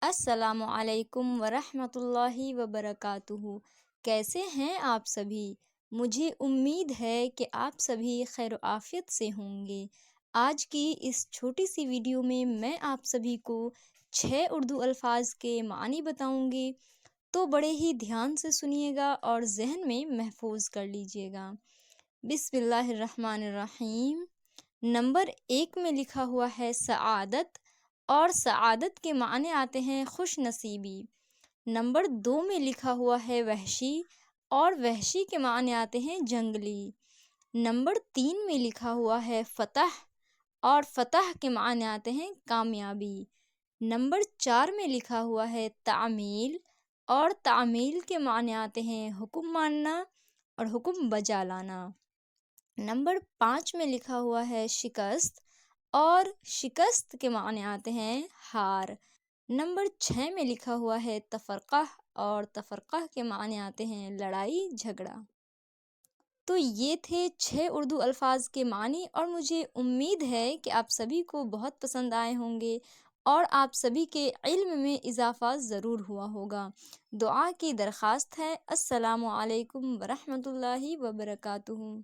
السلام علیکم ورحمۃ اللہ وبرکاتہ۔ کیسے ہیں آپ سبھی؟ مجھے امید ہے کہ آپ سبھی خیر و عافیت سے ہوں گے۔ آج کی اس چھوٹی سی ویڈیو میں آپ سبھی کو 6 اردو الفاظ کے معنی بتاؤں گی، تو بڑے ہی دھیان سے سنیے گا اور ذہن میں محفوظ کر لیجیے گا۔ بسم اللہ الرحمن الرحیم۔ نمبر 1 میں لکھا ہوا ہے سعادت، اور سعادت کے معنی آتے ہیں خوش نصیبی۔ نمبر 2 میں لکھا ہوا ہے وحشی، اور وحشی کے معنی آتے ہیں جنگلی۔ نمبر 3 میں لکھا ہوا ہے فتح، اور فتح کے معنی آتے ہیں کامیابی۔ نمبر 4 میں لکھا ہوا ہے تعمیل، اور تعمیل کے معنی آتے ہیں حکم ماننا اور حکم بجا لانا۔ نمبر 5 میں لکھا ہوا ہے شکست، اور شکست کے معنی آتے ہیں ہار۔ نمبر 6 میں لکھا ہوا ہے تفرقہ، اور تفرقہ کے معنی آتے ہیں لڑائی جھگڑا۔ تو یہ تھے 6 اردو الفاظ کے معنی، اور مجھے امید ہے کہ آپ سبھی کو بہت پسند آئے ہوں گے اور آپ سبھی کے علم میں اضافہ ضرور ہوا ہوگا۔ دعا کی درخواست ہے۔ السلام علیکم ورحمۃ اللہ وبرکاتہ۔